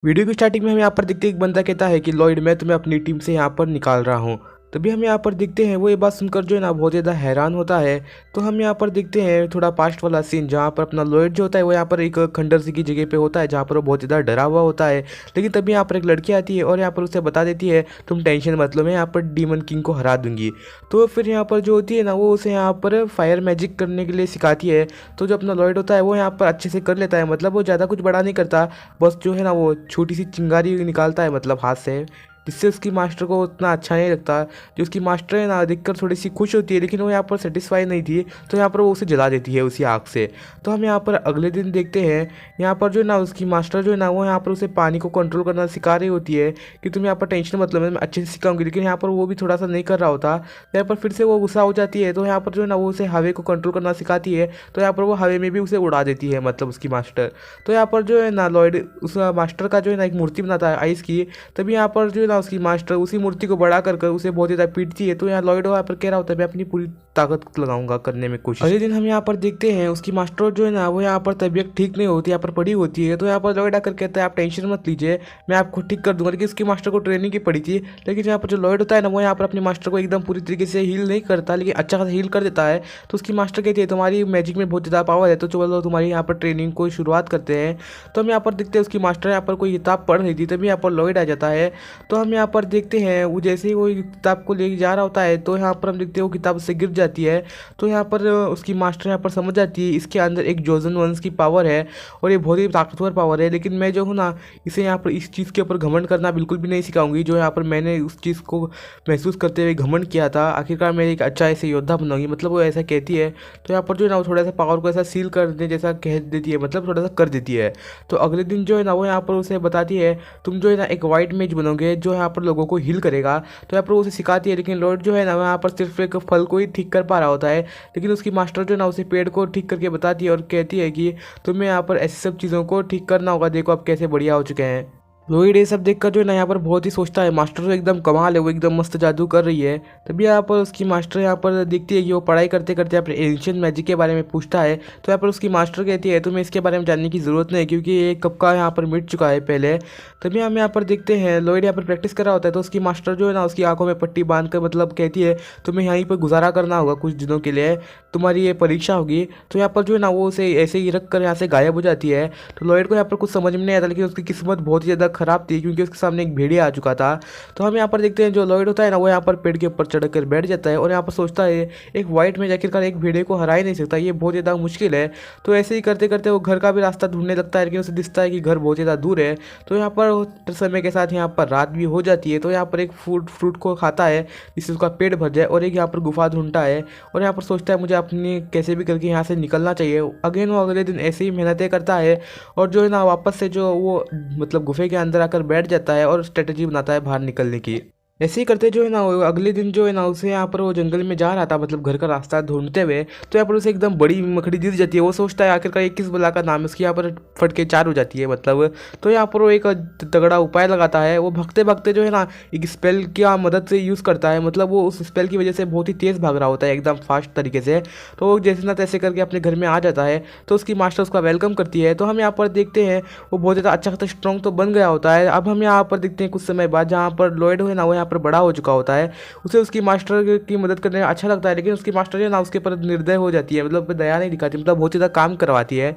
Video की starting में हमें यहाँ पर देखते हैं एक बंदा कहता है कि लॉयड मैं तुम्हें अपनी टीम से यहाँ पर निकाल रहा हूँ। तभी हम यहाँ पर देखते हैं वो ये बात सुनकर जो है ना बहुत ज़्यादा हैरान होता है। तो हम यहाँ पर देखते हैं थोड़ा पास्ट वाला सीन जहाँ पर अपना लॉयड जो होता है वो यहाँ पर एक खंडर सी की जगह पे होता है जहाँ पर वो बहुत ज़्यादा डरा हुआ होता है। लेकिन तभी यहाँ पर एक लड़की आती है और यहाँ पर उसे बता देती है तुम टेंशन मत लो, मैं यहाँ पर डीमन किंग को हरा दूंगी। तो फिर यहाँ पर जो होती है ना वो उसे यहाँ पर फायर मैजिक करने के लिए सिखाती है। तो जो अपना लॉयड होता है वो यहाँ पर अच्छे से कर लेता है, मतलब वो ज़्यादा कुछ बड़ा नहीं करता, बस जो है ना वो छोटी सी चिंगारी निकालता है मतलब हाथ से, जिससे उसकी मास्टर को उतना अच्छा नहीं लगता। जो उसकी मास्टर है ना देखकर थोड़ी सी खुश होती है, लेकिन वो यहाँ पर सेटिस्फाई नहीं थी, तो यहाँ पर वो उसे जला देती है उसी आग से। तो हम यहाँ पर अगले दिन देखते हैं यहाँ पर जो है ना उसकी मास्टर जो है ना वो यहाँ पर उसे पानी को कंट्रोल करना सिखा रही होती है कि तुम यहाँ पर टेंशन मत लो, मैं अच्छे से सिखाऊंगी। लेकिन यहाँ पर वो भी थोड़ा सा नहीं कर रहा होता, यहाँ पर फिर से वो गुस्सा हो जाती है। तो यहाँ पर जो है ना वो उसे हवे को कंट्रोल करना सिखाती है, तो यहाँ पर वो हवे में भी उसे उड़ा देती है मतलब उसकी मास्टर। तो यहाँ पर जो है ना लॉयड उस मास्टर का जो है ना एक मूर्ति बनाता है आइस की। तभी यहाँ पर जो है ना उसकी मास्टर उसी मूर्ति को बड़ा कर उसे बहुत ज़्यादा पीटती है। तो यहाँ लॉयड यहाँ पर कह रहा होता है मैं अपनी पूरी ताकत लगाऊंगा करने में कोशिश। अगले दिन हम यहाँ पर देखते हैं उसकी मास्टर जो है ना वो यहाँ पर तबीयत ठीक नहीं होती, यहाँ पर पड़ी होती है। तो यहाँ पर लॉयड आकर कहता है आप टेंशन मत लीजिए, मैं आपको ठीक कर दूंगा। लेकिन उसकी मास्टर को ट्रेनिंग की पड़ी थी, लेकिन यहाँ पर जो लॉयड होता है ना वो यहाँ पर अपनी मास्टर को एकदम पूरी तरीके से हील नहीं करता, लेकिन अच्छा खासा हील कर देता है। तो उसकी मास्टर कहती है तुम्हारी मैजिक में बहुत ज़्यादा पावर है, तो चलो तुम्हारी यहाँ पर ट्रेनिंग को शुरुआत करते हैं। तो हम यहाँ पर देखते हैं उसकी मास्टर यहाँ पर कोई किताब पढ़ रही थी, तभी यहाँ पर लॉयड आ जाता है। तो हम यहाँ पर देखते हैं वो जैसे ही वो किताब को लेके जा रहा होता है, तो यहाँ पर हम देखते हैं वो किताब उससे गिर जाती है। तो यहाँ पर उसकी मास्टर यहाँ पर समझ जाती है इसके अंदर एक जोजन वंश की पावर है और ये बहुत ही ताकतवर पावर है। लेकिन मैं जो हूँ ना इसे यहाँ पर इस चीज़ के ऊपर घमंड करना बिल्कुल भी नहीं सिखाऊंगी, जो यहाँ पर मैंने उस चीज़ को महसूस करते हुए घमंड किया था। आखिरकार मैं एक अच्छा ऐसे योद्धा बनाऊंगी, मतलब वो ऐसा कहती है। तो यहाँ पर जो है ना वो थोड़ा सा पावर को ऐसा सील कर दे जैसा कह देती है, मतलब थोड़ा सा कर देती है। तो अगले दिन जो है ना वो यहाँ पर उसे बताती है तुम जो है ना एक वाइट मेज बनोगे जो यहाँ पर लोगों को हील करेगा। तो यहाँ पर उसे सिखाती है, लेकिन लॉर्ड जो है ना वो यहाँ पर सिर्फ एक फल को ही ठीक कर पा रहा होता है। लेकिन उसकी मास्टर जो है ना उसे पेड़ को ठीक करके बताती है और कहती है कि तुम्हें यहाँ पर ऐसी सब चीज़ों को ठीक करना होगा, देखो अब कैसे बढ़िया हो चुके हैं। लोहिड ये सब देखकर जो है ना यहाँ पर बहुत ही सोचता है मास्टर तो एकदम कमाल है, वो एकदम मस्त जादू कर रही है। तभी यहाँ पर उसकी मास्टर यहाँ पर देखती है कि वो पढ़ाई करते करते यहाँ पर एंशियंट मैजिक के बारे में पूछता है। तो यहाँ पर उसकी मास्टर कहती है तुम्हें इसके बारे में जानने की ज़रूरत नहीं, क्योंकि ये कब का यहाँ पर मिट चुका है पहले। तभी हम यहाँ पर देखते हैं लोहिड यहाँ पर प्रैक्टिस कर रहा होता है। तो उसकी मास्टर जो है ना उसकी आंखों में पट्टी बांध कर मतलब कहती है तुम्हें यहीं पर गुजारा करना होगा कुछ दिनों के लिए, तुम्हारी ये परीक्षा होगी। तो यहाँ पर जो है ना वो उसे ऐसे ही रख कर यहाँ से गायब हो जाती है। तो लॉयड को यहाँ पर कुछ समझ में नहीं आता, लेकिन उसकी किस्मत बहुत ही ज़्यादा खराब थी क्योंकि उसके सामने एक भेड़िया आ चुका था। तो हम यहाँ पर देखते हैं जो लॉयड होता है ना वो यहाँ पर पेड़ के ऊपर चढ़ कर बैठ जाता है और यहाँ पर सोचता है एक वाइट में आखिरकार एक भेड़िए को हरा ही नहीं सकता, ये बहुत ज़्यादा मुश्किल है। तो ऐसे ही करते करते वो घर का भी रास्ता ढूंढने लगता है, लेकिन उसे दिखता है कि घर बहुत ज़्यादा दूर है। तो यहाँ पर समय के साथ यहाँ पर रात भी हो जाती है। तो यहाँ पर एक फ्रूट को खाता है जिससे उसका पेट भर जाए और एक यहाँ पर गुफा ढूंढता है और यहाँ पर सोचता है मुझे अपनी कैसे भी करके यहाँ से निकलना चाहिए। अगेन वो अगले दिन ऐसे ही मेहनतें करता है और जो है ना वापस से जो वो मतलब गुफे के अंदर आकर बैठ जाता है और स्ट्रेटजी बनाता है बाहर निकलने की। ऐसे ही करते जो है ना वो अगले दिन जो है ना उसे यहाँ पर वो जंगल में जा रहा था मतलब घर का रास्ता ढूंढते हुए। तो यहाँ पर उसे एकदम बड़ी मकड़ी दिख जाती है। वो सोचता है आखिरकार ये किस बला का नाम है, उसकी यहाँ पर फटके चार हो जाती है मतलब। तो यहाँ पर वो एक तगड़ा उपाय लगाता है, वो भागते भागते जो है ना एक स्पेल की मदद से यूज़ करता है, मतलब वो उस स्पेल की वजह से बहुत ही तेज़ भाग रहा होता है एकदम फास्ट तरीके से। तो वो जैसे ना तैसे करके अपने घर में आ जाता है। तो उसकी मास्टर उसका वेलकम करती है। तो हम यहाँ पर देखते हैं वो बहुत ज़्यादा अच्छा खासा स्ट्रॉन्ग तो बन गया होता है। अब हम यहाँ पर देखते हैं कुछ समय बाद जहाँ पर लॉयड है ना वो यहाँ पर बड़ा हो चुका होता है। उसे उसकी मास्टर की मदद करने में अच्छा लगता है, लेकिन उसकी मास्टर है ना उसके पर निर्दय हो जाती है, मतलब दया नहीं दिखाती, मतलब बहुत ज़्यादा काम करवाती है।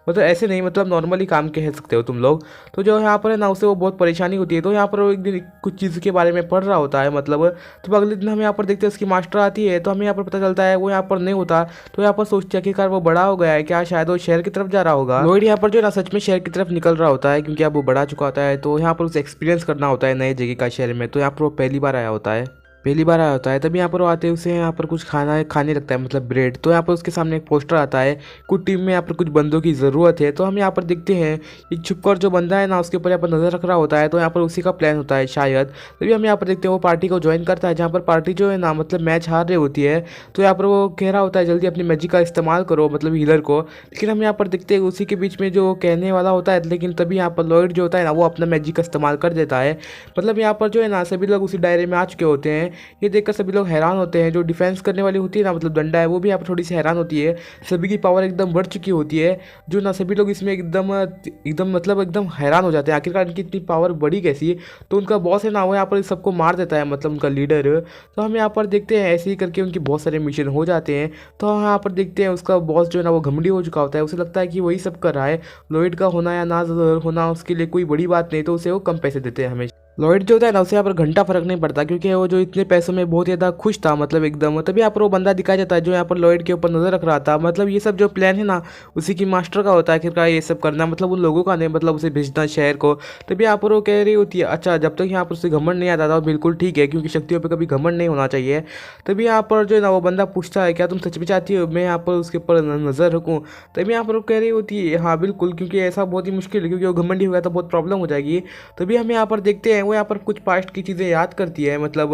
मतलब ऐसे नहीं, मतलब नॉर्मली काम कह सकते हो तुम लोग। तो जो यहाँ पर है ना उसे वो बहुत परेशानी होती है। तो यहाँ पर वो एक दिन कुछ चीज़ के बारे में पढ़ रहा होता है मतलब। तो अगले दिन हम यहाँ पर देखते हैं उसकी मास्टर आती है। तो हमें यहाँ पर पता चलता है वो यहाँ पर नहीं होता। तो यहाँ पर सोचते आखिरकार वो बड़ा हो गया है क्या, शायद वो शहर की तरफ जा रहा होगा। लॉयड यहाँ पर जो है ना सच में शहर की तरफ निकल रहा होता है क्योंकि अब वो बड़ा चुका होता है। तो यहाँ पर उसे एक्सपीरियंस करना होता है नए जगह का शहर में। तो यहाँ पर वो पहली बार आया होता है, पहली बार आया होता है। तभी यहाँ पर वो आते हैं उसे यहाँ पर कुछ खाना खाने लगता है मतलब ब्रेड। तो यहाँ पर उसके सामने एक पोस्टर आता है कुछ टीम में यहाँ पर कुछ बंदों की ज़रूरत है। तो हम यहाँ पर देखते हैं एक छुपकर जो बंदा है ना उसके ऊपर यहाँ पर नज़र रख रहा होता है। तो यहाँ पर उसी का प्लान होता है शायद। तभी हम यहाँ पर देखते हैं वो पार्टी को ज्वाइन करता है जहाँ पर पार्टी जो है ना मतलब मैच हार रही होती है। तो यहाँ पर वो कह रहा होता है जल्दी अपनी मैजिक का इस्तेमाल करो मतलब हीलर को। लेकिन हम यहाँ पर देखते हैं उसी के बीच में जो कहने वाला होता है, लेकिन तभी यहाँ पर लॉयड जो होता है ना वो अपना मैजिक का इस्तेमाल कर देता है। मतलब यहाँ पर जो है ना सभी लोग उसी दायरे में आ चुके होते हैं। ये देखकर सभी लोग हैरान होते हैं। जो डिफेंस करने वाली होती है ना, मतलब डंडा है, वो भी यहाँ पर थोड़ी सी हैरान होती है। सभी की पावर एकदम बढ़ चुकी होती है, जो ना सभी लोग इसमें एकदम एकदम मतलब एकदम हैरान हो जाते हैं, आखिरकार इनकी इतनी पावर बढ़ी कैसी। तो उनका बॉस है ना, वो यहाँ पर सबको मार देता है, मतलब उनका लीडर। तो हम यहाँ पर देखते हैं ऐसे ही करके उनके बहुत सारे मिशन हो जाते हैं। तो हम यहाँ पर देखते हैं उसका बॉस जो है ना, वो घमंडी हो चुका होता है। उसे लगता है कि वही सब कर रहा है, लॉयड का होना या ना होना उसके लिए कोई बड़ी बात नहीं, तो उसे वो कम पैसे देते हैं हमेशा। लॉयड जो होता है ना, उसे यहाँ पर घंटा फर्क नहीं पड़ता, क्योंकि वो जो इतने पैसों में बहुत ज़्यादा खुश था, मतलब एकदम। तभी यहाँ पर वो बंदा दिखाया जाता है जो यहाँ पर लॉयड के ऊपर नजर रख रहा था। मतलब ये सब जो प्लान है ना, उसी की मास्टर का होता है आखिरकार ये सब करना, मतलब उन लोगों का नहीं, मतलब उसे भेजना शहर को। तभी यहाँ पर वो कह रही होती है, अच्छा जब तक यहाँ पर उसे घमंड नहीं आता था, बिल्कुल ठीक है, क्योंकि शक्तियों पर कभी घमंड नहीं होना चाहिए। तभी यहाँ पर जो है ना, वो बंदा पूछता है, क्या तुम सच में चाहती हो मैं यहाँ पर उसके ऊपर नजर रखूँ? तभी यहाँ पर वो कह रही होती है, हाँ बिल्कुल, क्योंकि ऐसा बहुत ही मुश्किल है, क्योंकि वो घमंडी हो गया तो बहुत प्रॉब्लम हो जाएगी। तभी हम यहाँ पर देखते हैं वो यहाँ पर कुछ पास्ट की चीज़ें याद करती है, मतलब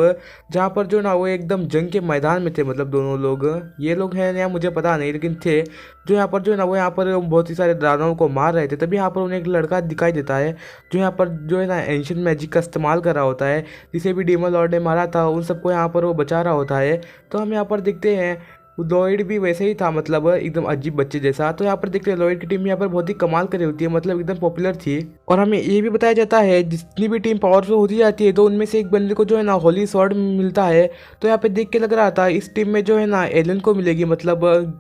जहाँ पर जो ना वो एकदम जंग के मैदान में थे, मतलब दोनों लोग, ये लोग हैं या मुझे पता नहीं, लेकिन थे जो यहाँ पर जो है ना, वो यहाँ पर बहुत ही सारे दानवों को मार रहे थे। तभी यहाँ पर उन्हें एक लड़का दिखाई देता है जो यहाँ पर जो है ना एंशियंट मैजिक का इस्तेमाल कर रहा होता है, जिसे भी डीमन लॉर्ड ने मारा था, उन सबको यहाँ पर वो बचा रहा होता है। तो हम यहाँ पर देखते हैं लॉयड भी वैसे ही था, मतलब एकदम अजीब बच्चे जैसा। तो यहाँ पर देखते हैं लॉयड की टीम यहाँ पर बहुत ही कमाल कर रही होती है, मतलब एकदम पॉपुलर थी। और हमें ये भी बताया जाता है जितनी भी टीम पावरफुल होती जाती है, तो उनमें से एक बंदे को जो है ना होली स्वॉर्ड मिलता है। तो यहाँ पे देख के लग रहा था इस टीम में जो है ना एलन को मिलेगी, मतलब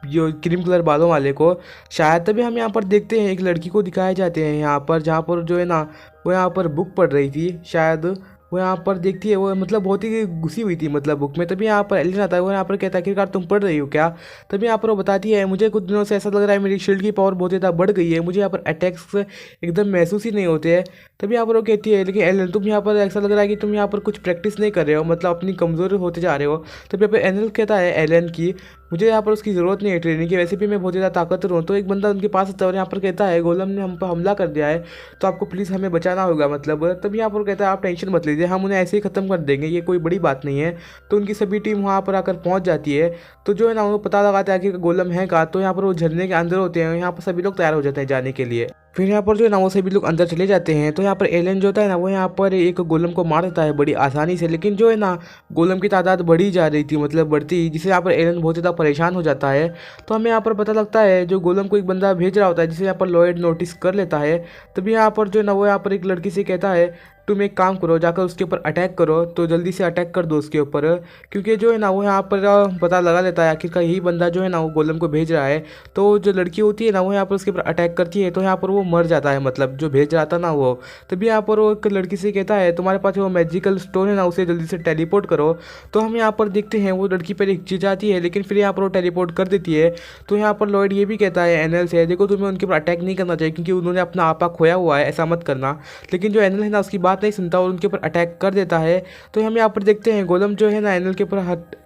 जो क्रीम कलर बालों वाले को शायद। तभी हम यहाँ पर देखते हैं एक लड़की को दिखाए जाते हैं यहाँ पर, जहाँ पर जो है ना वो यहाँ पर बुक पढ़ रही थी शायद। वो यहाँ पर देखती है, वो मतलब बहुत ही घुसी हुई थी मतलब बुक में। तभी यहाँ पर एलिन आता है, वो यहाँ पर कहता है आखिरकार तुम पढ़ रही हो क्या? तभी यहाँ पर वो बताती है, मुझे कुछ दिनों से ऐसा लग रहा है मेरी शील्ड की पावर बहुत ज़्यादा बढ़ गई है, मुझे यहाँ पर अटैक्स एकदम महसूस ही नहीं होते हैं। तभी यहाँ पर वो कहती है, लेकिन एलिन तुम यहाँ पर ऐसा लग रहा है कि तुम यहाँ पर कुछ प्रैक्टिस नहीं कर रहे हो, मतलब अपनी कमज़ोर होते जा रहे हो। तभी यहाँ पर एलिन कहता है एलिन की मुझे यहाँ पर उसकी ज़रूरत नहीं है ट्रेनिंग की, वैसे भी मैं बहुत ज़्यादा ताकतवर हूँ। तो एक बंदा उनके पास आता है और यहाँ पर कहता है गोलम ने हम पर हमला कर दिया है, तो आपको प्लीज़ हमें बचाना होगा, मतलब। तभी यहाँ पर कहता है आप टेंशन मत लीजिए, हम उन्हें ऐसे ही ख़त्म कर देंगे, ये कोई बड़ी बात नहीं है। तो उनकी सभी टीम वहाँ पर आकर पहुँच जाती है। तो जो है ना वो पता लगाते हैं कि गोलम है कहाँ। तो यहाँ पर वो झरने के अंदर होते हैं, यहाँ पर सभी लोग तैयार हो जाते हैं जाने के लिए। फिर यहाँ पर जो है ना वो सभी लोग अंदर चले जाते हैं। तो यहाँ पर एलन जो होता है ना, वो यहाँ पर एक गोलम को मार देता है बड़ी आसानी से, लेकिन जो है ना गोलम की तादाद बढ़ी जा रही थी, मतलब बढ़ती, जिससे यहाँ पर एलन बहुत ज़्यादा परेशान हो जाता है। तो हमें यहाँ पर पता लगता है जो गोलम को एक बंदा भेज रहा होता है, जिसे यहाँ पर लॉयड नोटिस कर लेता है। तभी यहाँ पर जो है ना वो यहाँ पर एक लड़की से कहता है तुम एक काम करो, जाकर उसके ऊपर अटैक करो, तो जल्दी से अटैक कर दो उसके ऊपर, क्योंकि जो है ना वो यहाँ पर पता लगा लेता है आखिरकार यही बंदा जो है ना वो गोलम को भेज रहा है। तो जो लड़की होती है ना वो यहाँ पर उसके ऊपर अटैक करती है, तो यहाँ पर वो मर जाता है, मतलब जो भेज रहा था ना वो। तभी यहाँ पर वो एक लड़की से कहता है तुम्हारे पास वो मैजिकल स्टोन है ना, उसे जल्दी से टेलीपोर्ट करो। तो हम यहाँ पर देखते हैं वो लड़की पर एक चीज आती है, लेकिन फिर यहाँ पर वो टेलीपोर्ट कर देती है। तो यहाँ पर लॉयड ये भी कहता है एनएल से, देखो तुम्हें उनके ऊपर अटैक नहीं करना चाहिए, क्योंकि उन्होंने अपना आपा खोया हुआ है, ऐसा मत करना। लेकिन जो एनएल है ना उसकी बात नहीं सुनता और उनके ऊपर अटैक कर देता है। तो हम यहाँ पर देखते हैं गोलम जो है ना एनएल के ऊपर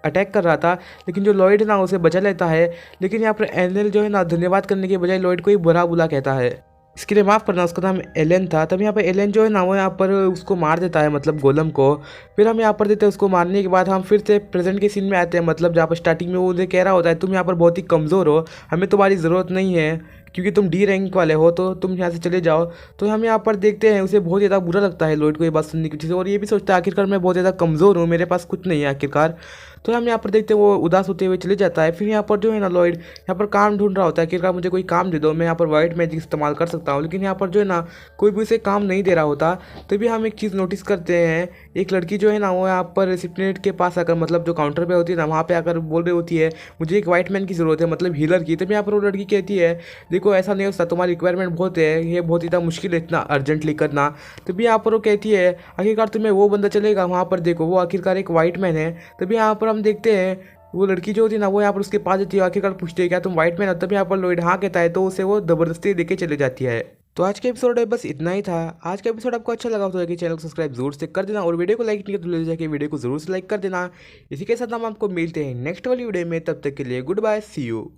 अटैक कर रहा था, लेकिन जो लॉयड है ना उसे बचा लेता है। लेकिन यहाँ पर एनएल जो है ना धन्यवाद करने के बजाय लॉयड को ही बुरा बुला कहता है, इसके लिए माफ़ करना, उसका नाम एलन था। तब यहाँ पर एलन जो है ना वो यहाँ पर उसको मार देता है, मतलब गोलम को। फिर हम यहाँ पर देते हैं उसको मारने के बाद हम फिर से प्रेजेंट के सीन में आते हैं, मतलब जहाँ पर स्टार्टिंग में वो उन्हें कह रहा होता है तुम यहाँ पर बहुत ही कमज़ोर हो, हमें तुम्हारी ज़रूरत नहीं है क्योंकि तुम डी रैंक वाले हो, तो तुम यहाँ से चले जाओ। तो हम यहाँ पर देखते हैं उसे बहुत ज़्यादा बुरा लगता है लॉयड को ये बात सुनने की वजह से, और ये भी सोचता है आखिरकार मैं बहुत ज़्यादा कमज़ोर हूँ, मेरे पास कुछ नहीं है आखिरकार। तो हम यहाँ पर देखते हैं वो उदास होते हुए चले जाता है। फिर यहाँ पर जो है ना लॉयड यहाँ पर काम ढूंढ रहा होता है, आखिरकार मुझे कोई काम दे दो, मैं यहाँ पर वाइट मैजिक इस्तेमाल कर सकता हूँ। लेकिन यहाँ पर जो है ना कोई भी उसे काम नहीं दे रहा होता। तभी हम एक चीज़ नोटिस करते हैं, एक लड़की जो है ना वो यहाँ पर रिसिप्टेंट के पास आकर, मतलब जो काउंटर पे होती है ना वहाँ पे आकर बोल रही होती है मुझे एक वाइट मैन की ज़रूरत है, मतलब हीलर की। तभी यहाँ पर वो लड़की कहती है देखो ऐसा नहीं हो सकता, तुम्हारी रिक्वायरमेंट बहुत है, ये बहुत ज़्यादा मुश्किल है इतना अर्जेंटली करना। तभी यहाँ पर वो कहती है आखिरकार तुम्हें वो बंदा चलेगा वहाँ पर, देखो वो आखिरकार एक वाइट मैन है। तभी यहाँ पर हम देखते हैं वो लड़की जो होती है ना वो यहाँ पर उसके पास जाती है, आखिरकार पूछती है क्या तुम वाइट मैन हो? तभी यहाँ पर लॉयड हाँ कहता है, तो उसे वो ज़बरदस्ती लेके चले जाती है। तो आज का एपिसोड है बस इतना ही था। आज का एपिसोड आपको अच्छा लगा तो चैनल को सब्सक्राइब जरूर से कर देना, और वीडियो को लाइक नहीं किया तो ले जाके वीडियो को जरूर से लाइक कर देना। इसी के साथ हम आपको मिलते हैं नेक्स्ट वाली वीडियो में, तब तक के लिए गुड बाय, सी यू।